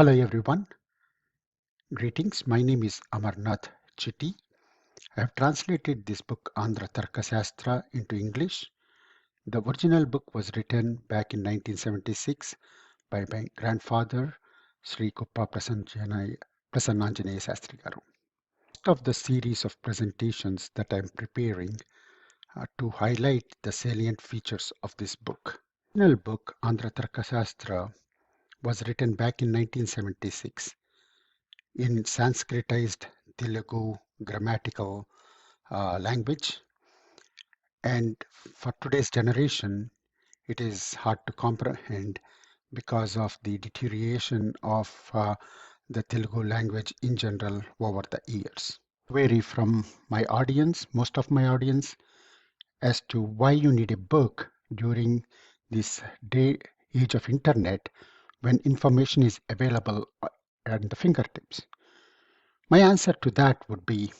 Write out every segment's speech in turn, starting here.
Hello everyone, greetings. My name is Amarnath Chitti. I have translated this book Andhra Tarka Sastra into English. The original book was written back in 1976 by my grandfather, Sri Kuppa Prasannanjanaya Sastri Garu. Most of the series of presentations that I am preparing to highlight the salient features of this book. The original book Andhra Tarka Sastra was written back in 1976 in Sanskritized Telugu grammatical language. And for today's generation, it is hard to comprehend because of the deterioration of the Telugu language in general over the years. Vary from my audience, most of my audience, as to why you need a book during this age of internet when information is available at the fingertips. My answer to that would be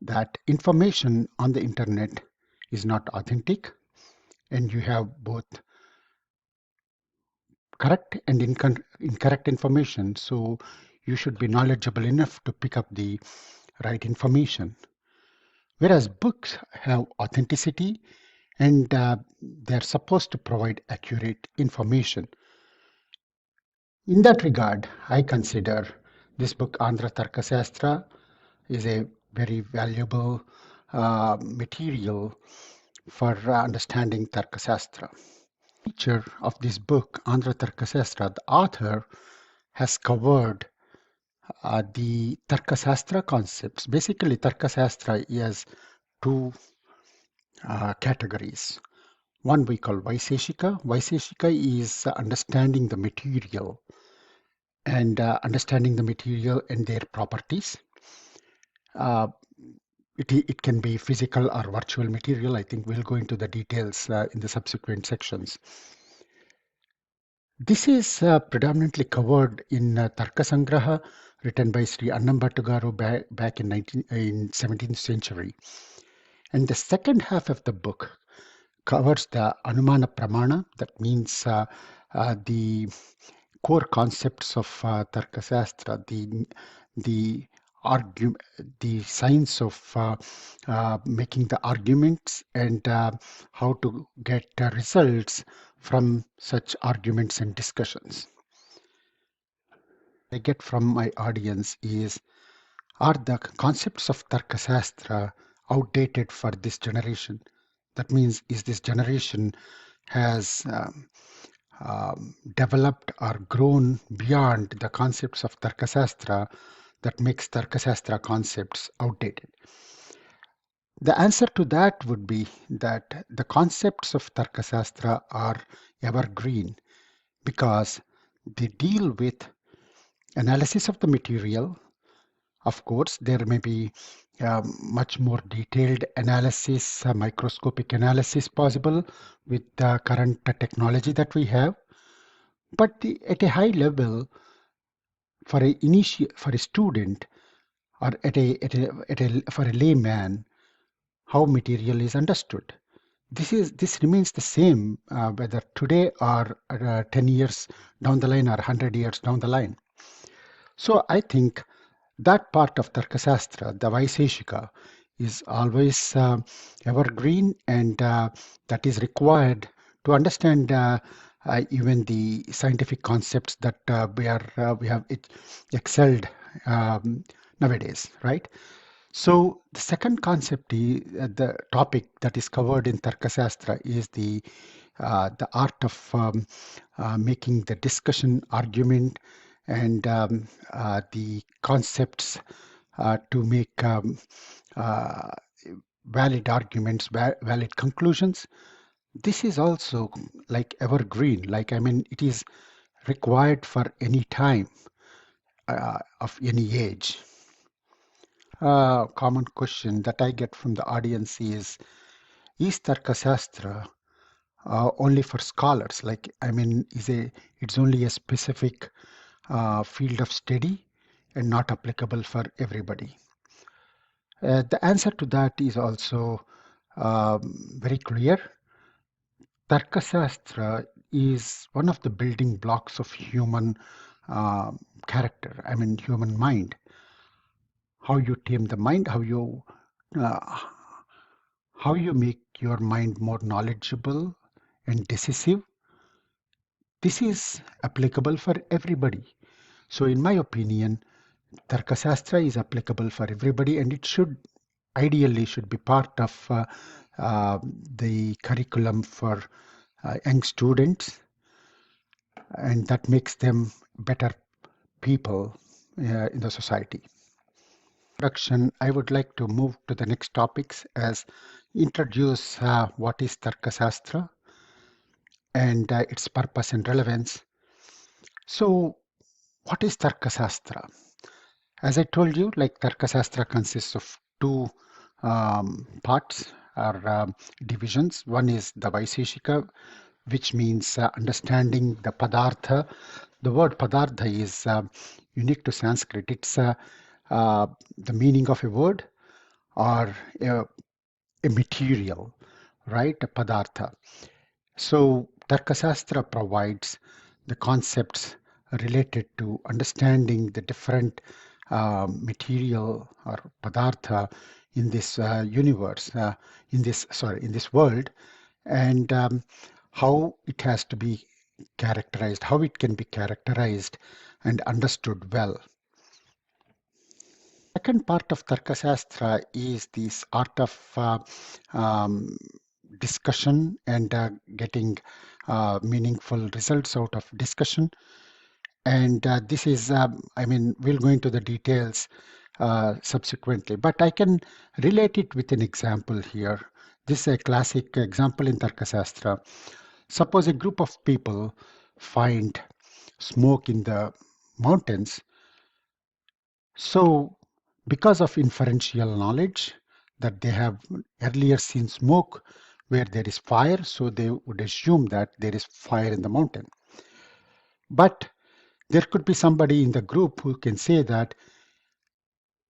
that information on the internet is not authentic, and you have both correct and incorrect information. So you should be knowledgeable enough to pick up the right information. Whereas books have authenticity and they're supposed to provide accurate information. In that regard, I consider this book, Andhra Tarka Sastra, is a very valuable material for understanding Tarka Sastra. Feature of this book, Andhra Tarka Sastra, the author has covered the Tarka Sastra concepts. Basically, Tarka Sastra is two categories. One we call Vaiseshika. Vaiseshika is understanding the material and understanding the material and their properties. It can be physical or virtual material. I think we'll go into the details in the subsequent sections. This is predominantly covered in Tarka Sangraha, written by Sri Annambatu Garu back in 17th century. And the second half of the book covers the Anumana Pramana, that means the core concepts of Tarka Sastra, the science of making the arguments and how to get results from such arguments and discussions. I get from my audience is, are the concepts of Tarka Sastra outdated for this generation? That means, is this generation has developed or grown beyond the concepts of Tarka Sastra that makes Tarka Sastra concepts outdated? The answer to that would be that the concepts of Tarka Sastra are evergreen because they deal with analysis of the material. Of course, there may be much more detailed analysis, microscopic analysis possible with the current technology that we have. But at a high level, for a student or for a layman, how material is understood. This remains the same whether today or 10 years down the line or 100 years down the line. So I think that part of Tarkasastra, the Vaiseshika, is always evergreen, and that is required to understand even the scientific concepts that we have excelled nowadays, right? So the second concept, the topic that is covered in Tarkasastra, is the art of making the discussion, argument, and the concepts to make valid arguments, valid conclusions. This is also like evergreen, like I mean, it is required for any time of any age. Common question that I get from the audience is Tarkasastra only for scholars? Like, I mean, it's only a specific field of study and not applicable for everybody? The answer to that is also very clear. Tarkasastra is one of the building blocks of human uh, character, I mean human mind, how you tame the mind, uh, how you make your mind more knowledgeable and decisive. This is applicable for everybody. So in my opinion, Tarkasastra is applicable for everybody, and it should ideally should be part of the curriculum for young students, and that makes them better people in the society. Introduction, I would like to move to the next topics as introduce what is Tarkasastra and its purpose and relevance. So, what is Tarkasastra? As I told you, like Tarkasastra consists of two parts or divisions. One is the Vaiseshika, which means understanding the Padartha. The word Padartha is unique to Sanskrit. It's the meaning of a word or a material, right? A Padartha. So, Tarkasastra provides the concepts related to understanding the different material or padartha in this universe, in this world, and how it has to be characterized, how it can be characterized and understood well. Second part of Tarkasastra is this art of um, discussion and getting meaningful results out of discussion. And this is, I mean, we'll go into the details subsequently, but I can relate it with an example here. This is a classic example in Tarkasastra. Suppose a group of people find smoke in the mountains. So, because of inferential knowledge that they have earlier seen smoke where there is fire, so they would assume that there is fire in the mountain. But there could be somebody in the group who can say that,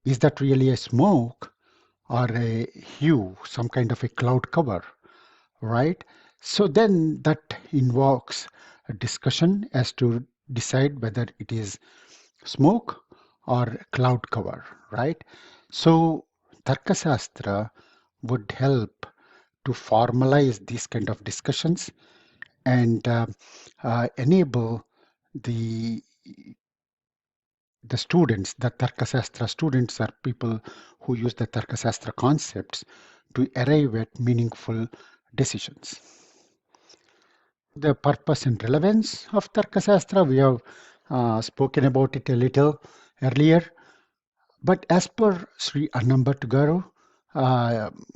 is that really a smoke or a hue, some kind of a cloud cover, right? So then that invokes a discussion as to decide whether it is smoke or cloud cover, right? So Tarkasastra would help to formalize these kind of discussions and enable the students, the Tarkasastra students are people who use the Tarkasastra concepts to arrive at meaningful decisions. The purpose and relevance of Tarkasastra, we have spoken about it a little earlier, but as per Sri Annambatugaru,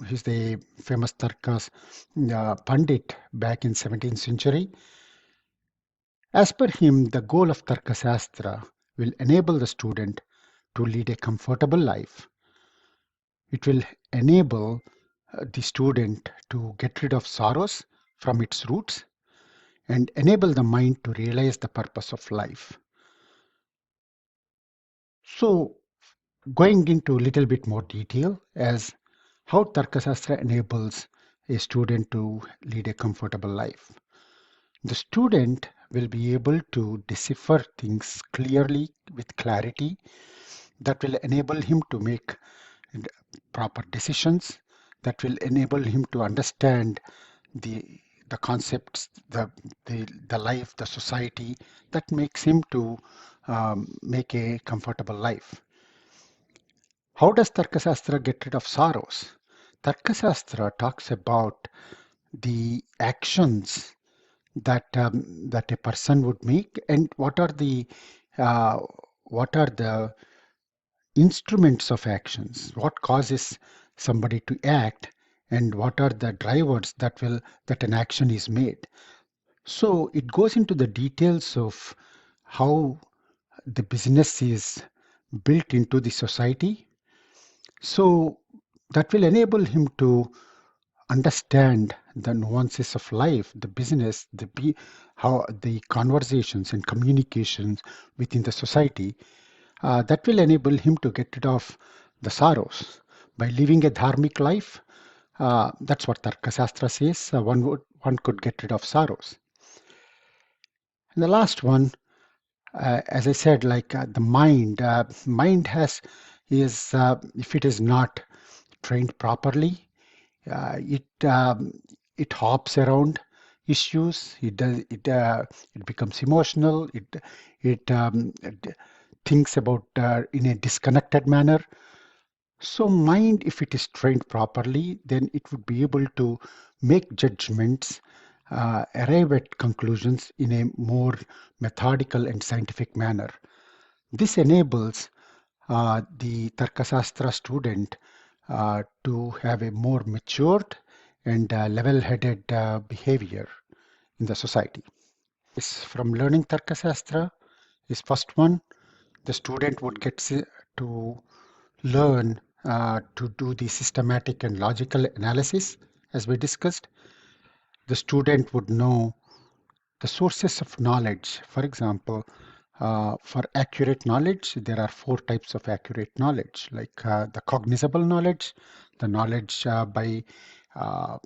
he's the famous Tarkas Pandit back in 17th century. As per him, the goal of Tarkasastra will enable the student to lead a comfortable life. It will enable the student to get rid of sorrows from its roots and enable the mind to realize the purpose of life. So, going into a little bit more detail as how Tarkasastra enables a student to lead a comfortable life. The student will be able to decipher things clearly with clarity that will enable him to make proper decisions, that will enable him to understand the concepts, the life, the society that makes him to make a comfortable life. How does Tarkasastra get rid of sorrows? Tarkasastra talks about the actions that a person would make and uh, what are the instruments of actions, what causes somebody to act, and what are the drivers that an action is made. So it goes into the details of how the business is built into the society. So that will enable him to understand the nuances of life, the business, how the conversations and communications within the society. That will enable him to get rid of the sorrows by living a dharmic life. That's what Tarkasastra says. One could get rid of sorrows. And the last one, As I said, like the mind if it is not trained properly, it hops around issues. It becomes emotional. It thinks about in a disconnected manner. So mind, if it is trained properly, then it would be able to make judgments, arrive at conclusions in a more methodical and scientific manner. This enables the Tarkasastra student to have a more matured and level-headed behavior in the society. Is from learning Tarkasastra is first one. The student would to learn to do the systematic and logical analysis, as we discussed. The student would know the sources of knowledge. For example, for accurate knowledge, there are four types of accurate knowledge, like the cognizable knowledge, the knowledge by uh,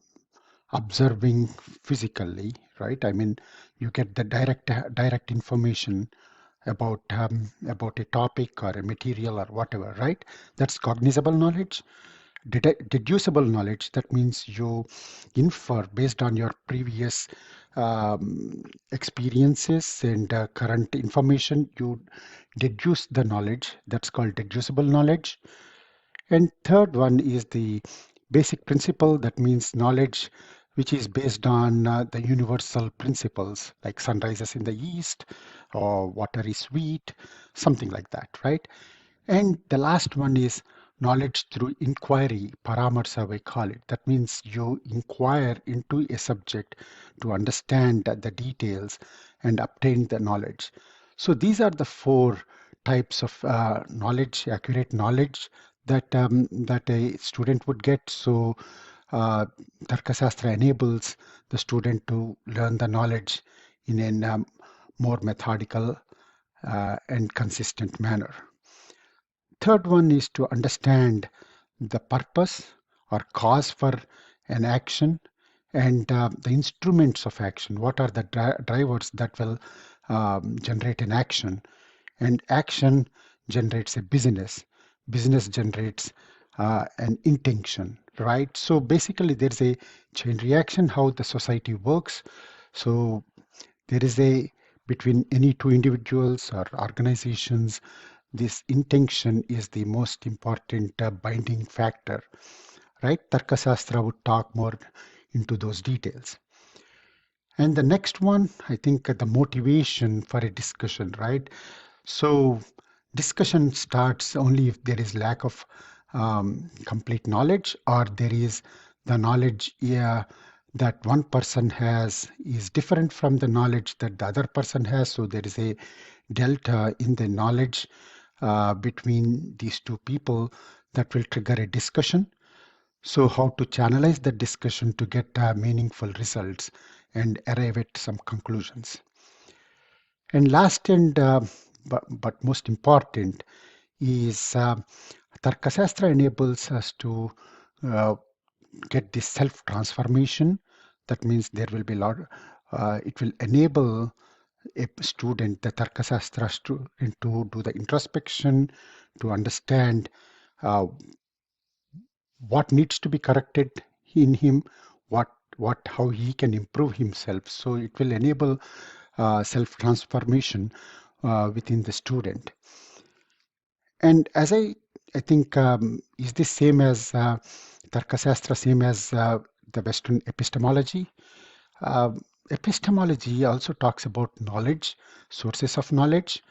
observing physically, right? I mean, you get the direct information about a topic or a material or whatever, right? That's cognizable knowledge. Deducible knowledge, that means you infer based on your previous experiences and current information, you deduce the knowledge. That's called deducible knowledge. And third one is the basic principle, that means knowledge which is based on the universal principles, like sun rises in the east or water is sweet, something like that, right? And the last one is knowledge through inquiry, paramarsa we call it. That means you inquire into a subject to understand the details and obtain the knowledge. So these are the four types of knowledge, accurate knowledge that a student would get. So uh, Tarkasastra enables the student to learn the knowledge in a more methodical and consistent manner. Third one is to understand the purpose or cause for an action and the instruments of action. What are the drivers that will generate an action? And action generates a business. Business generates an intention, right? So basically, there's a chain reaction how the society works. So there is a between any two individuals or organizations, this intention is the most important binding factor, right? Tarkasastra would talk more into those details. And the next one, I think the motivation for a discussion, right? So discussion starts only if there is lack of complete knowledge, or there is the knowledge that one person has is different from the knowledge that the other person has. So there is a delta in the knowledge between these two people that will trigger a discussion. So how to channelize the discussion to get meaningful results and arrive at some conclusions. And last but most important is Tarkasastra enables us to uh, get this self-transformation. That means there will be a lot, it will enable a student, the Tarkasastra student, to do the introspection, to understand uh, what needs to be corrected in him, how he can improve himself. So it will enable self-transformation within the student. And I think, is this same as Tarkasastra, same as the Western epistemology? Uh, Epistemology also talks about knowledge, sources of knowledge,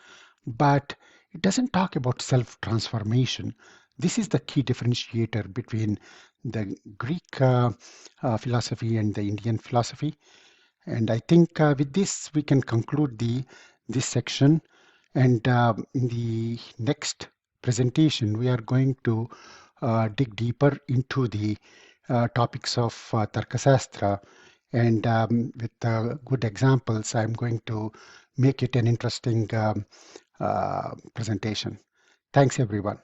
but it doesn't talk about self-transformation. This is the key differentiator between the Greek philosophy and the Indian philosophy. And I think with this, we can conclude this section. And in the next presentation, we are going to dig deeper into the topics of Tarkasastra. And with good examples, I'm going to make it an interesting presentation. Thanks, everyone.